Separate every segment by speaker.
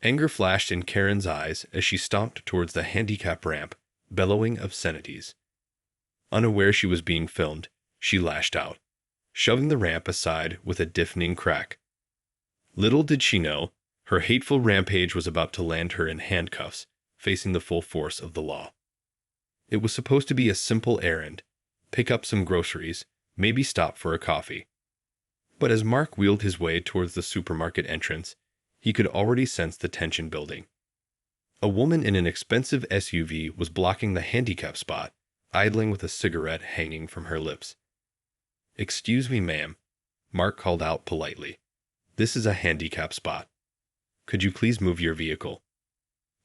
Speaker 1: Anger flashed in Karen's eyes as she stomped towards the handicap ramp, bellowing obscenities. Unaware she was being filmed, she lashed out, shoving the ramp aside with a deafening crack. Little did she know, her hateful rampage was about to land her in handcuffs, facing the full force of the law. It was supposed to be a simple errand: pick up some groceries, maybe stop for a coffee. But as Mark wheeled his way towards the supermarket entrance, he could already sense the tension building. A woman in an expensive SUV was blocking the handicap spot, idling with a cigarette hanging from her lips. "Excuse me, ma'am," Mark called out politely. "This is a handicap spot. Could you please move your vehicle?"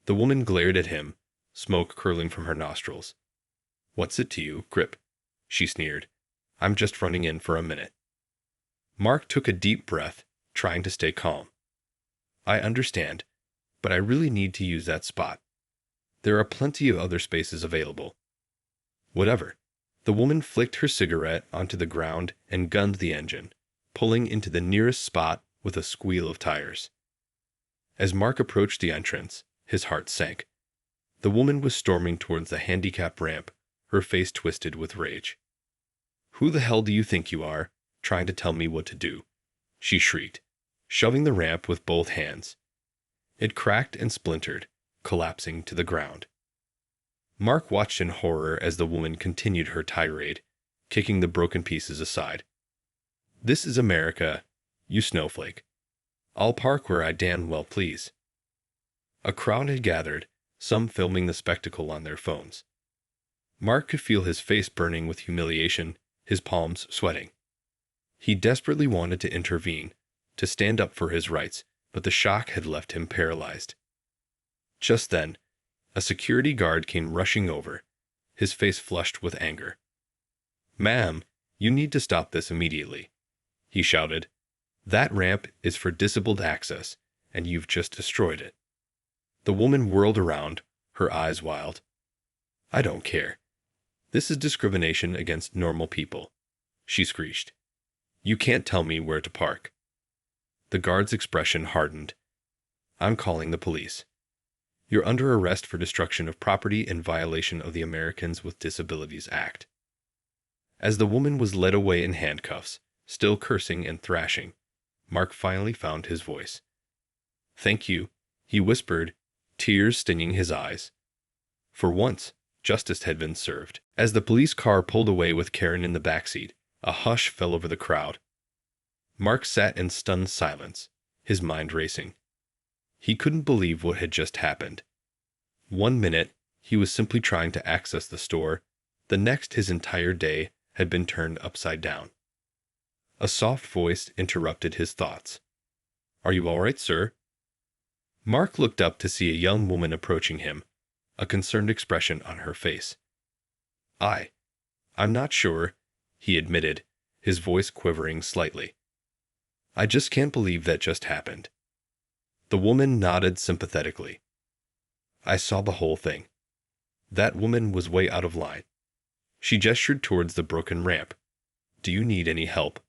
Speaker 1: The woman glared at him, smoke curling from her nostrils. "What's it to you, Grip?" she sneered. "I'm just running in for a minute." Mark took a deep breath, trying to stay calm. "I understand, but I really need to use that spot. There are plenty of other spaces available." "Whatever." The woman flicked her cigarette onto the ground and gunned the engine, pulling into the nearest spot with a squeal of tires. As Mark approached the entrance, his heart sank. The woman was storming towards the handicap ramp, her face twisted with rage. "Who the hell do you think you are, trying to tell me what to do?" she shrieked, shoving the ramp with both hands. It cracked and splintered, collapsing to the ground. Mark watched in horror as the woman continued her tirade, kicking the broken pieces aside. "This is America, you snowflake. I'll park where I damn well please." A crowd had gathered, some filming the spectacle on their phones. Mark could feel his face burning with humiliation, his palms sweating. He desperately wanted to intervene, to stand up for his rights, but the shock had left him paralyzed. Just then, a security guard came rushing over, his face flushed with anger. "Ma'am, you need to stop this immediately," he shouted. "That ramp is for disabled access, and you've just destroyed it." The woman whirled around, her eyes wild. "I don't care. This is discrimination against normal people," she screeched. "You can't tell me where to park." The guard's expression hardened. "I'm calling the police. You're under arrest for destruction of property in violation of the Americans with Disabilities Act." As the woman was led away in handcuffs, still cursing and thrashing, Mark finally found his voice. "Thank you," he whispered, tears stinging his eyes. For once, justice had been served. As the police car pulled away with Karen in the backseat, a hush fell over the crowd. Mark sat in stunned silence, his mind racing. He couldn't believe what had just happened. 1 minute, he was simply trying to access the store. The next, his entire day had been turned upside down. A soft voice interrupted his thoughts. "Are you all right, sir?" Mark looked up to see a young woman approaching him, a concerned expression on her face. I'm not sure," he admitted, his voice quivering slightly. "I just can't believe that just happened." The woman nodded sympathetically. "I saw the whole thing. That woman was way out of line." She gestured towards the broken ramp. "Do you need any help?"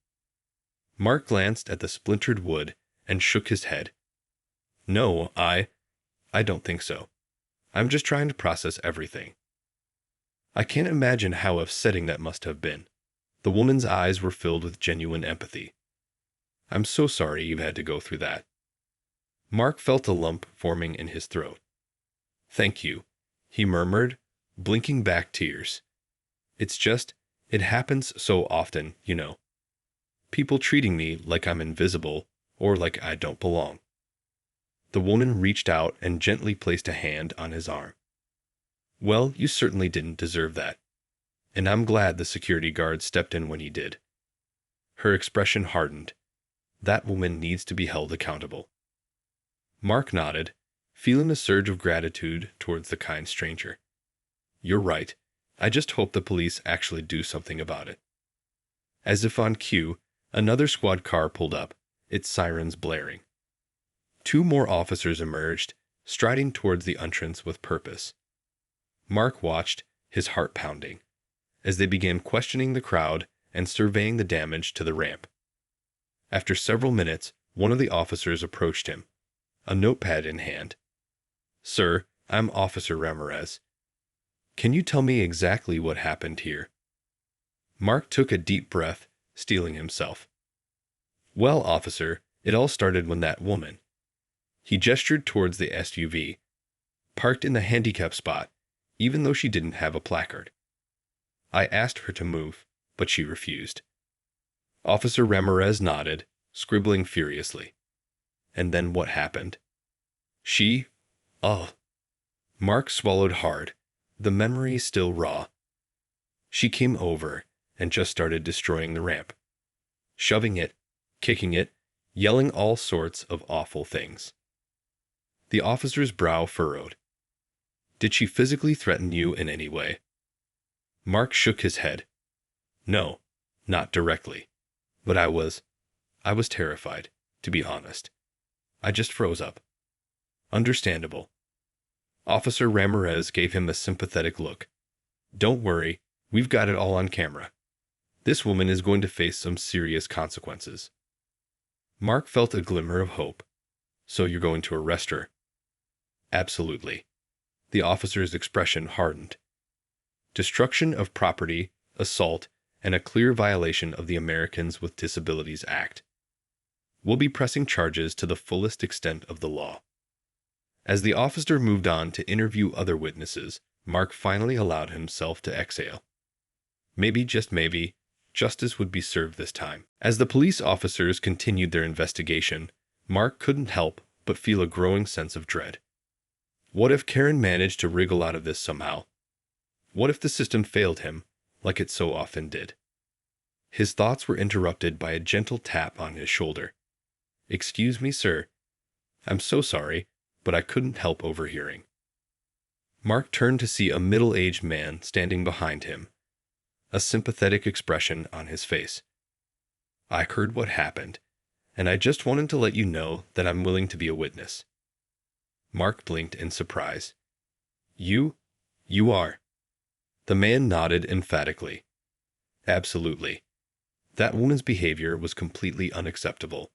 Speaker 1: Mark glanced at the splintered wood and shook his head. "No, I don't think so. I'm just trying to process everything." "I can't imagine how upsetting that must have been." The woman's eyes were filled with genuine empathy. "I'm so sorry you've had to go through that." Mark felt a lump forming in his throat. "Thank you," he murmured, blinking back tears. It happens so often, you know. People treating me like I'm invisible or like I don't belong." The woman reached out and gently placed a hand on his arm. "Well, you certainly didn't deserve that. And I'm glad the security guard stepped in when he did." Her expression hardened. That woman needs to be held accountable. Mark nodded, feeling a surge of gratitude towards the kind stranger. "You're right. I just hope the police actually do something about it." As if on cue, another squad car pulled up, its sirens blaring. 2 more officers emerged, striding towards the entrance with purpose. Mark watched, his heart pounding, as they began questioning the crowd and surveying the damage to the ramp. After several minutes, one of the officers approached him, a notepad in hand. "Sir, I'm Officer Ramirez. Can you tell me exactly what happened here?" Mark took a deep breath, steeling himself. "Well, officer, it all started when that woman—" He gestured towards the SUV, parked in the handicap spot, even though she didn't have a placard. "I asked her to move, but she refused." Officer Ramirez nodded, scribbling furiously. "And then what happened?" "She— oh." Mark swallowed hard, the memory still raw. "She came over and just started destroying the ramp. Shoving it, kicking it, yelling all sorts of awful things." The officer's brow furrowed. "Did she physically threaten you in any way?" Mark shook his head. "No, not directly. But I was terrified, to be honest. I just froze up." "Understandable." Officer Ramirez gave him a sympathetic look. "Don't worry, we've got it all on camera. This woman is going to face some serious consequences." Mark felt a glimmer of hope. "So you're going to arrest her?" "Absolutely." The officer's expression hardened. "Destruction of property, assault, and a clear violation of the Americans with Disabilities Act. We'll be pressing charges to the fullest extent of the law." As the officer moved on to interview other witnesses, Mark finally allowed himself to exhale. Maybe, just maybe, justice would be served this time. As the police officers continued their investigation, Mark couldn't help but feel a growing sense of dread. What if Karen managed to wriggle out of this somehow? What if the system failed him, like it so often did? His thoughts were interrupted by a gentle tap on his shoulder. "Excuse me, sir. I'm so sorry, but I couldn't help overhearing." Mark turned to see a middle-aged man standing behind him, a sympathetic expression on his face. "I heard what happened, and I just wanted to let you know that I'm willing to be a witness." Mark blinked in surprise. You are?" The man nodded emphatically. "Absolutely. That woman's behavior was completely unacceptable,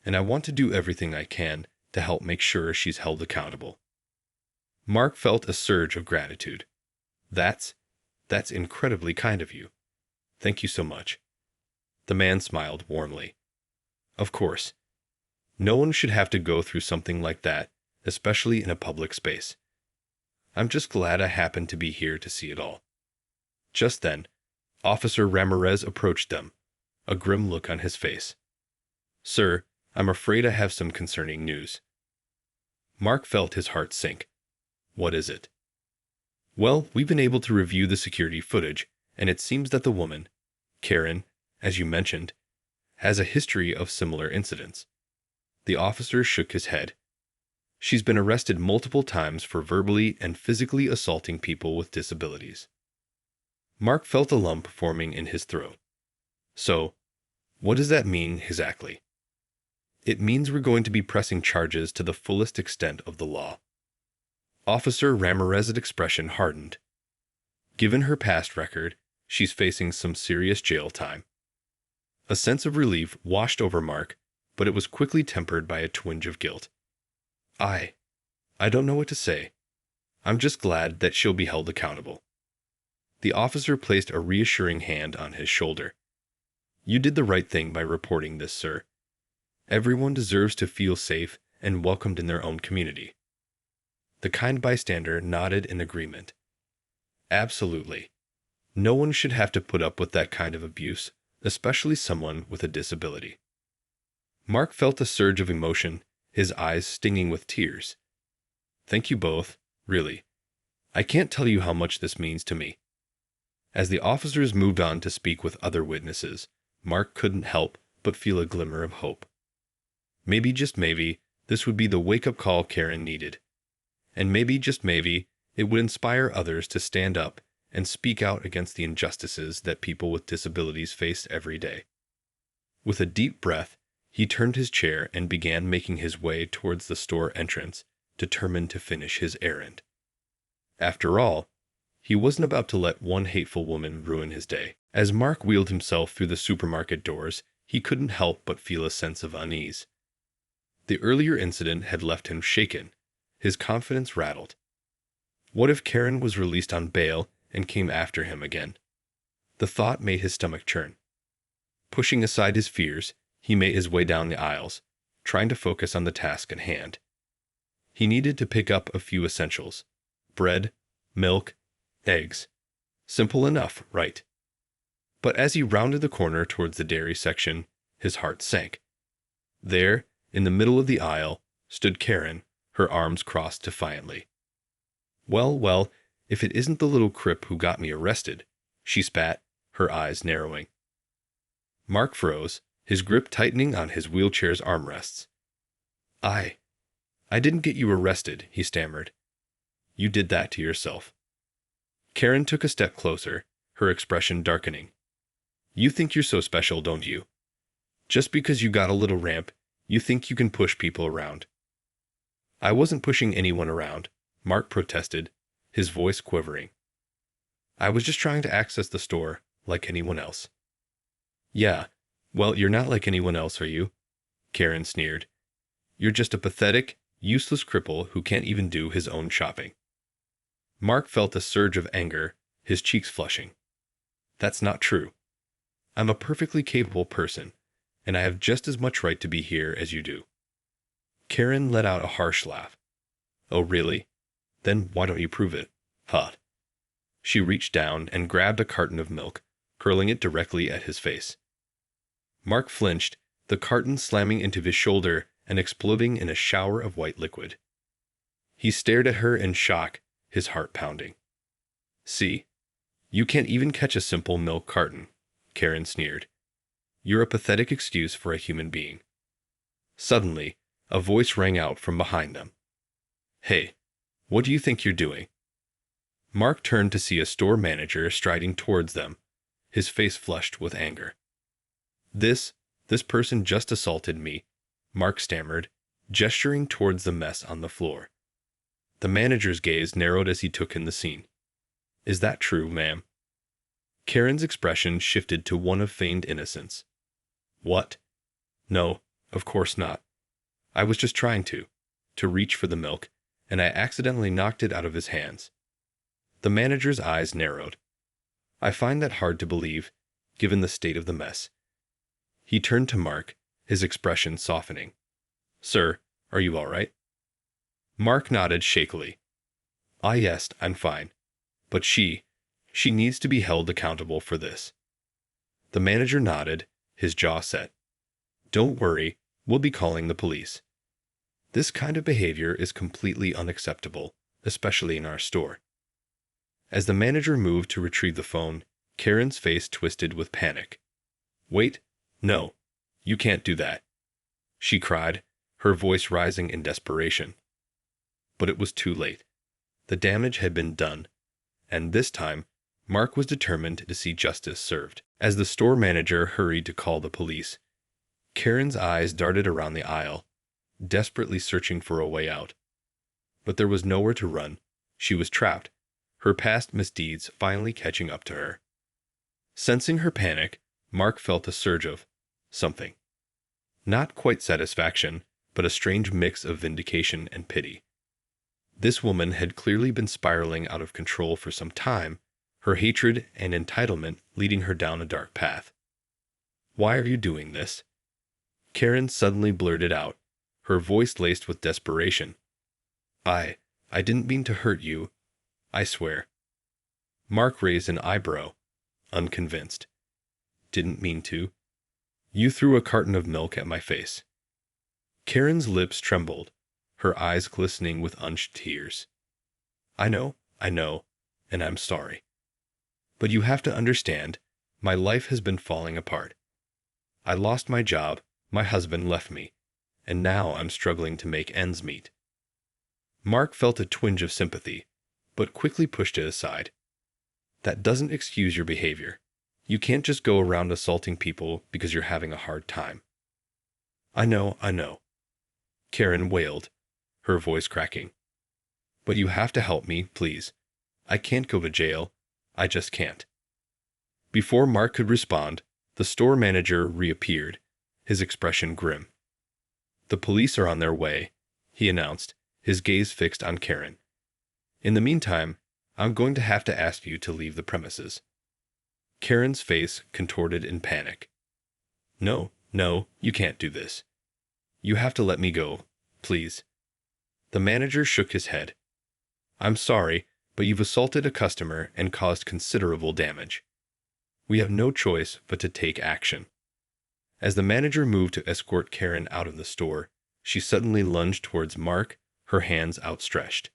Speaker 1: and I want to do everything I can to help make sure she's held accountable." Mark felt a surge of gratitude. That's incredibly kind of you. Thank you so much." The man smiled warmly. "Of course. No one should have to go through something like that, especially in a public space. I'm just glad I happened to be here to see it all." Just then, Officer Ramirez approached them, a grim look on his face. "Sir, I'm afraid I have some concerning news." Mark felt his heart sink. "What is it?" "Well, we've been able to review the security footage, and it seems that the woman, Karen, as you mentioned, has a history of similar incidents." The officer shook his head. "She's been arrested multiple times for verbally and physically assaulting people with disabilities." Mark felt a lump forming in his throat. "So, what does that mean exactly?" "It means we're going to be pressing charges to the fullest extent of the law." Officer Ramirez's expression hardened. Given her past record, she's facing some serious jail time. A sense of relief washed over Mark, but it was quickly tempered by a twinge of guilt. I don't know what to say. I'm just glad that she'll be held accountable." The officer placed a reassuring hand on his shoulder. "You did the right thing by reporting this, sir. Everyone deserves to feel safe and welcomed in their own community." The kind bystander nodded in agreement. "Absolutely. No one should have to put up with that kind of abuse, especially someone with a disability." Mark felt a surge of emotion, his eyes stinging with tears. "Thank you both, really. I can't tell you how much this means to me." As the officers moved on to speak with other witnesses, Mark couldn't help but feel a glimmer of hope. Maybe, just maybe, this would be the wake-up call Karen needed. And maybe, just maybe, it would inspire others to stand up and speak out against the injustices that people with disabilities face every day. With a deep breath, he turned his chair and began making his way towards the store entrance, determined to finish his errand. After all, he wasn't about to let one hateful woman ruin his day. As Mark wheeled himself through the supermarket doors, he couldn't help but feel a sense of unease. The earlier incident had left him shaken, his confidence rattled. What if Karen was released on bail and came after him again? The thought made his stomach churn. Pushing aside his fears, he made his way down the aisles, trying to focus on the task at hand. He needed to pick up a few essentials: bread, milk, eggs. Simple enough, right? But as he rounded the corner towards the dairy section, his heart sank. There, in the middle of the aisle, stood Karen, her arms crossed defiantly. "Well, well, if it isn't the little crip who got me arrested," she spat, her eyes narrowing. Mark froze, his grip tightening on his wheelchair's armrests. I didn't get you arrested," he stammered. "You did that to yourself." Karen took a step closer, her expression darkening. "You think you're so special, don't you? Just because you got a little ramp, you think you can push people around." "I wasn't pushing anyone around," Mark protested, his voice quivering. "I was just trying to access the store, like anyone else." "Yeah, well, you're not like anyone else, are you?" Karen sneered. "You're just a pathetic, useless cripple who can't even do his own shopping." Mark felt a surge of anger, his cheeks flushing. "That's not true. I'm a perfectly capable person, and I have just as much right to be here as you do." Karen let out a harsh laugh. "Oh, really? Then why don't you prove it? Huh." She reached down and grabbed a carton of milk, hurling it directly at his face. Mark flinched, the carton slamming into his shoulder and exploding in a shower of white liquid. He stared at her in shock, his heart pounding. "See? You can't even catch a simple milk carton," Karen sneered. "You're a pathetic excuse for a human being." Suddenly, a voice rang out from behind them. "Hey, what do you think you're doing?" Mark turned to see a store manager striding towards them, his face flushed with anger. This person just assaulted me," Mark stammered, gesturing towards the mess on the floor. The manager's gaze narrowed as he took in the scene. "Is that true, ma'am?" Karen's expression shifted to one of feigned innocence. "What? No, of course not. I was just trying to reach for the milk, and I accidentally knocked it out of his hands." The manager's eyes narrowed. "I find that hard to believe, given the state of the mess." He turned to Mark, his expression softening. "Sir, are you all right?" Mark nodded shakily. Yes, I'm fine. But she needs to be held accountable for this." The manager nodded, his jaw set. "Don't worry, we'll be calling the police. This kind of behavior is completely unacceptable, especially in our store." As the manager moved to retrieve the phone, Karen's face twisted with panic. "Wait, no, you can't do that," she cried, her voice rising in desperation. But it was too late. The damage had been done, and this time, Mark was determined to see justice served. As the store manager hurried to call the police, Karen's eyes darted around the aisle, desperately searching for a way out. But there was nowhere to run. She was trapped, her past misdeeds finally catching up to her. Sensing her panic, Mark felt a surge of something. Not quite satisfaction, but a strange mix of vindication and pity. This woman had clearly been spiraling out of control for some time, her hatred and entitlement leading her down a dark path. "Why are you doing this?" Karen suddenly blurted out, her voice laced with desperation. I didn't mean to hurt you. I swear." Mark raised an eyebrow, unconvinced. "Didn't mean to? You threw a carton of milk at my face." Karen's lips trembled, her eyes glistening with unshed tears. I know, and I'm sorry. But you have to understand, my life has been falling apart. I lost my job, my husband left me, and now I'm struggling to make ends meet." Mark felt a twinge of sympathy, but quickly pushed it aside. "That doesn't excuse your behavior. You can't just go around assaulting people because you're having a hard time." I know," Karen wailed, her voice cracking. "But you have to help me, please. I can't go to jail. I just can't." Before Mark could respond, the store manager reappeared, his expression grim. The police are on their way, he announced, his gaze fixed on Karen. In the meantime, I'm going to have to ask you to leave the premises. Karen's face contorted in panic. No, you can't do this. You have to let me go, please. The manager shook his head. I'm sorry, but you've assaulted a customer and caused considerable damage. We have no choice but to take action. As the manager moved to escort Karen out of the store, she suddenly lunged towards Mark, her hands outstretched.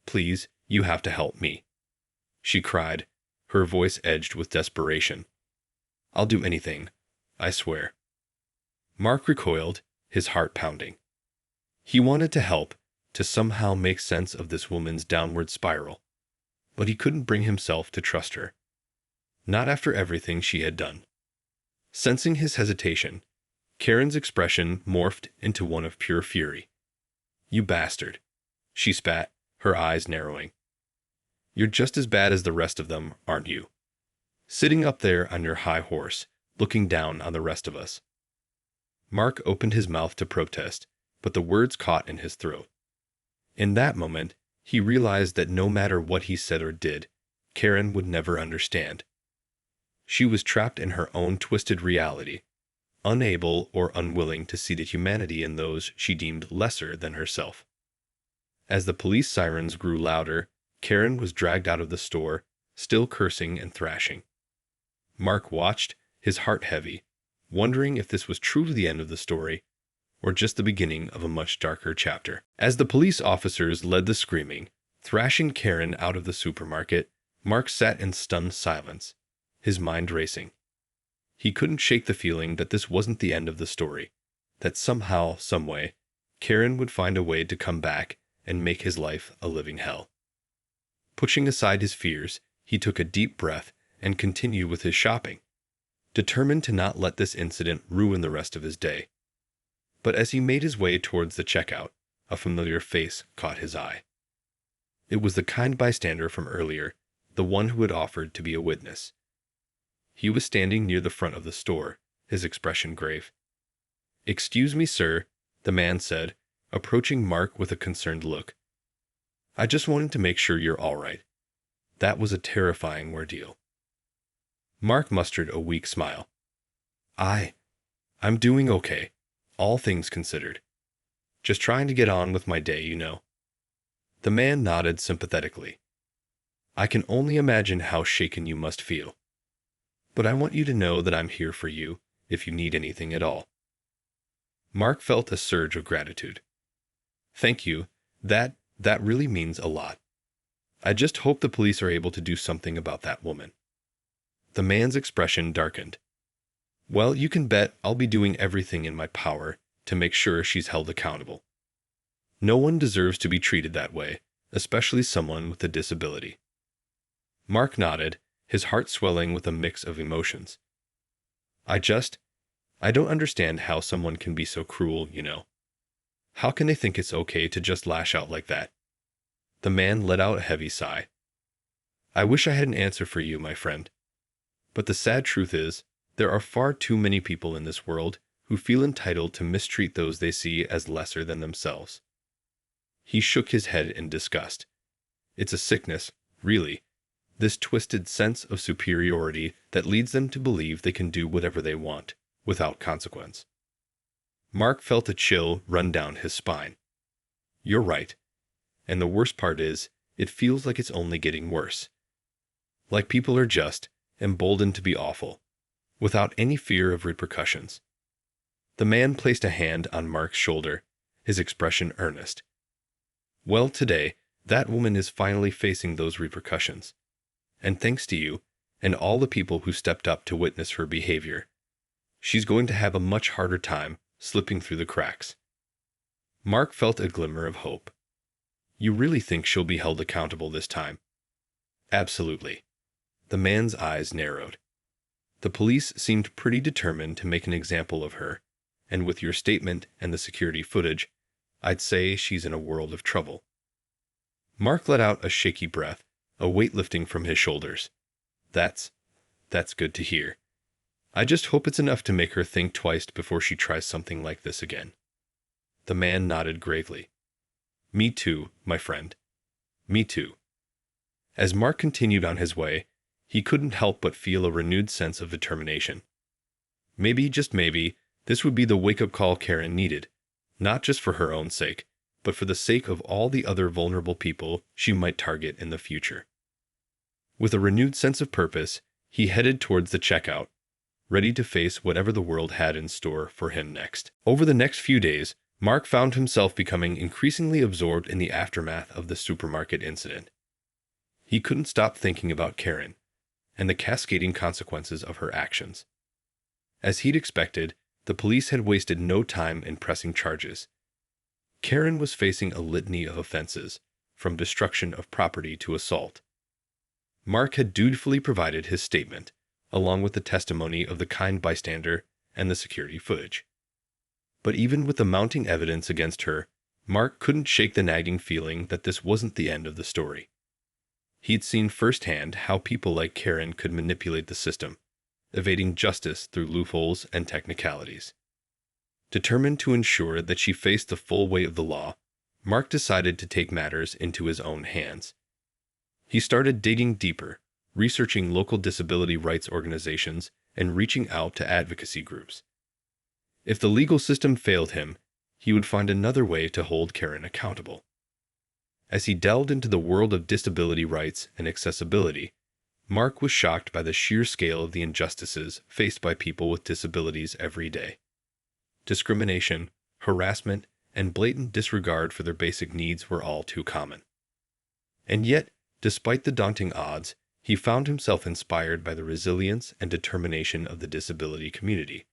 Speaker 1: Please, you have to help me, she cried, her voice edged with desperation. I'll do anything, I swear. Mark recoiled, his heart pounding. He wanted to help, to somehow make sense of this woman's downward spiral, but he couldn't bring himself to trust her. Not after everything she had done. Sensing his hesitation, Karen's expression morphed into one of pure fury. You bastard, she spat, her eyes narrowing. You're just as bad as the rest of them, aren't you? Sitting up there on your high horse, looking down on the rest of us. Mark opened his mouth to protest, but the words caught in his throat. In that moment, he realized that no matter what he said or did, Karen would never understand. She was trapped in her own twisted reality, unable or unwilling to see the humanity in those she deemed lesser than herself. As the police sirens grew louder, Karen was dragged out of the store, still cursing and thrashing. Mark watched, his heart heavy, wondering if this was truly the end of the story, or just the beginning of a much darker chapter. As the police officers led the screaming, thrashing Karen out of the supermarket, Mark sat in stunned silence, his mind racing. He couldn't shake the feeling that this wasn't the end of the story, that somehow, someway, Karen would find a way to come back and make his life a living hell. Pushing aside his fears, he took a deep breath and continued with his shopping, determined to not let this incident ruin the rest of his day. But as he made his way towards the checkout, a familiar face caught his eye. It was the kind bystander from earlier, the one who had offered to be a witness. He was standing near the front of the store, his expression grave. "Excuse me, sir," the man said, approaching Mark with a concerned look. "I just wanted to make sure you're all right. That was a terrifying ordeal." Mark mustered a weak smile. I'm doing okay, all things considered. Just trying to get on with my day, you know." The man nodded sympathetically. "I can only imagine how shaken you must feel. But I want you to know that I'm here for you if you need anything at all." Mark felt a surge of gratitude. "Thank you. That really means a lot. I just hope the police are able to do something about that woman." The man's expression darkened. "Well, you can bet I'll be doing everything in my power to make sure she's held accountable. No one deserves to be treated that way, especially someone with a disability." Mark nodded, his heart swelling with a mix of emotions. I don't understand how someone can be so cruel, you know. How can they think it's okay to just lash out like that?" The man let out a heavy sigh. "I wish I had an answer for you, my friend. But the sad truth is, there are far too many people in this world who feel entitled to mistreat those they see as lesser than themselves." He shook his head in disgust. It's a sickness, really, this twisted sense of superiority that leads them to believe they can do whatever they want, without consequence. Mark felt a chill run down his spine. You're right. And the worst part is, it feels like it's only getting worse. Like people are just emboldened to be awful, without any fear of repercussions. The man placed a hand on Mark's shoulder, his expression earnest. "Well, today, that woman is finally facing those repercussions. And thanks to you, and all the people who stepped up to witness her behavior, she's going to have a much harder time slipping through the cracks." Mark felt a glimmer of hope. "You really think she'll be held accountable this time?" "Absolutely." The man's eyes narrowed. "The police seemed pretty determined to make an example of her, and with your statement and the security footage, I'd say she's in a world of trouble." Mark let out a shaky breath, a weight lifting from his shoulders. That's good to hear. I just hope it's enough to make her think twice before she tries something like this again." The man nodded gravely. Me too, my friend. Me too. As Mark continued on his way, he couldn't help but feel a renewed sense of determination. Maybe, just maybe, this would be the wake-up call Karen needed, not just for her own sake, but for the sake of all the other vulnerable people she might target in the future. With a renewed sense of purpose, he headed towards the checkout, ready to face whatever the world had in store for him next. Over the next few days, Mark found himself becoming increasingly absorbed in the aftermath of the supermarket incident. He couldn't stop thinking about Karen and the cascading consequences of her actions. As he'd expected, the police had wasted no time in pressing charges. Karen was facing a litany of offenses, from destruction of property to assault. Mark had dutifully provided his statement, along with the testimony of the kind bystander and the security footage. But even with the mounting evidence against her, Mark couldn't shake the nagging feeling that this wasn't the end of the story. He'd seen firsthand how people like Karen could manipulate the system, evading justice through loopholes and technicalities. Determined to ensure that she faced the full weight of the law, Mark decided to take matters into his own hands. He started digging deeper, researching local disability rights organizations and reaching out to advocacy groups. If the legal system failed him, he would find another way to hold Karen accountable. As he delved into the world of disability rights and accessibility, Mark was shocked by the sheer scale of the injustices faced by people with disabilities every day. Discrimination, harassment, and blatant disregard for their basic needs were all too common. And yet, despite the daunting odds, he found himself inspired by the resilience and determination of the disability community.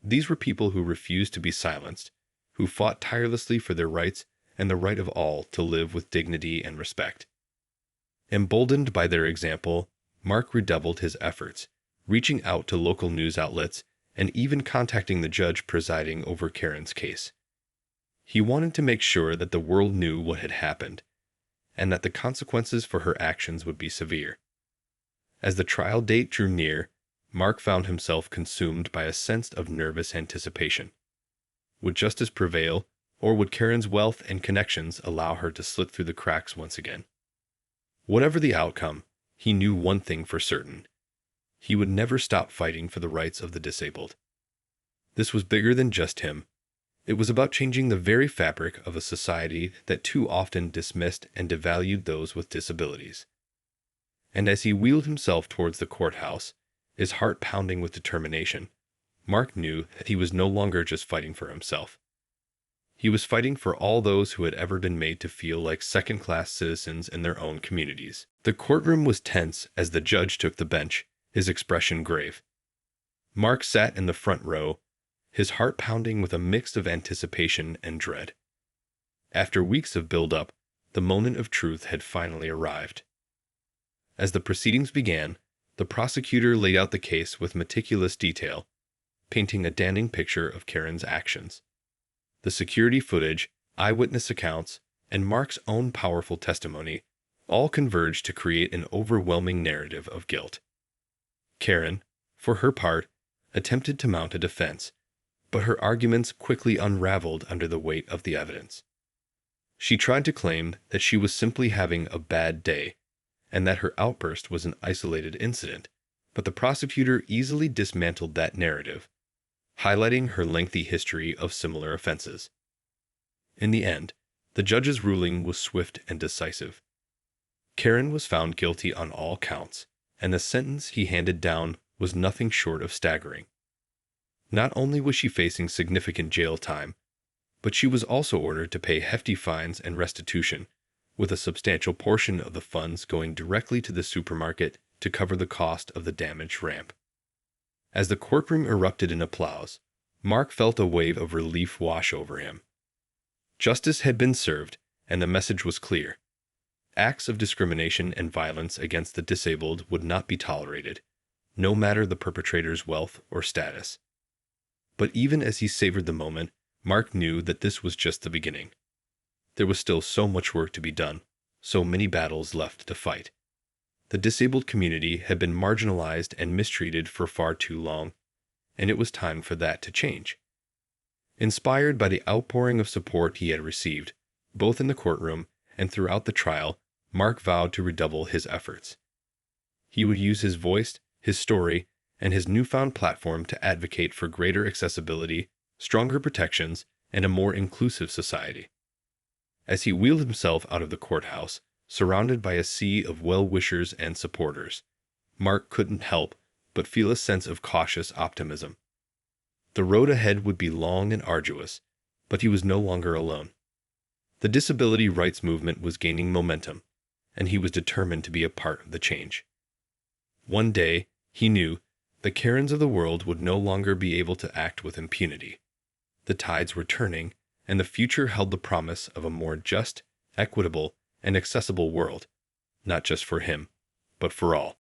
Speaker 1: These were people who refused to be silenced, who fought tirelessly for their rights and the right of all to live with dignity and respect. Emboldened by their example, Mark redoubled his efforts, reaching out to local news outlets and even contacting the judge presiding over Karen's case. He wanted to make sure that the world knew what had happened, and that the consequences for her actions would be severe. As the trial date drew near, Mark found himself consumed by a sense of nervous anticipation. Would justice prevail, or would Karen's wealth and connections allow her to slip through the cracks once again? Whatever the outcome, he knew one thing for certain. He would never stop fighting for the rights of the disabled. This was bigger than just him. It was about changing the very fabric of a society that too often dismissed and devalued those with disabilities. And as he wheeled himself towards the courthouse, his heart pounding with determination, Mark knew that he was no longer just fighting for himself. He was fighting for all those who had ever been made to feel like second-class citizens in their own communities. The courtroom was tense as the judge took the bench, his expression grave. Mark sat in the front row, his heart pounding with a mix of anticipation and dread. After weeks of build-up, the moment of truth had finally arrived. As the proceedings began, the prosecutor laid out the case with meticulous detail, painting a damning picture of Karen's actions. The security footage, eyewitness accounts, and Mark's own powerful testimony all converged to create an overwhelming narrative of guilt. Karen, for her part, attempted to mount a defense, but her arguments quickly unraveled under the weight of the evidence. She tried to claim that she was simply having a bad day, and that her outburst was an isolated incident, but the prosecutor easily dismantled that narrative, highlighting her lengthy history of similar offenses. In the end, the judge's ruling was swift and decisive. Karen was found guilty on all counts, and the sentence he handed down was nothing short of staggering. Not only was she facing significant jail time, but she was also ordered to pay hefty fines and restitution, with a substantial portion of the funds going directly to the supermarket to cover the cost of the damaged ramp. As the courtroom erupted in applause, Mark felt a wave of relief wash over him. Justice had been served, and the message was clear. Acts of discrimination and violence against the disabled would not be tolerated, no matter the perpetrator's wealth or status. But even as he savored the moment, Mark knew that this was just the beginning. There was still so much work to be done, so many battles left to fight. The disabled community had been marginalized and mistreated for far too long, and it was time for that to change. Inspired by the outpouring of support he had received, both in the courtroom and throughout the trial, Mark vowed to redouble his efforts. He would use his voice, his story, and his newfound platform to advocate for greater accessibility, stronger protections, and a more inclusive society. As he wheeled himself out of the courthouse, surrounded by a sea of well-wishers and supporters, Mark couldn't help but feel a sense of cautious optimism. The road ahead would be long and arduous, but he was no longer alone. The disability rights movement was gaining momentum, and he was determined to be a part of the change. One day, he knew, the Karens of the world would no longer be able to act with impunity. The tides were turning, and the future held the promise of a more just, equitable, and accessible world, not just for him, but for all.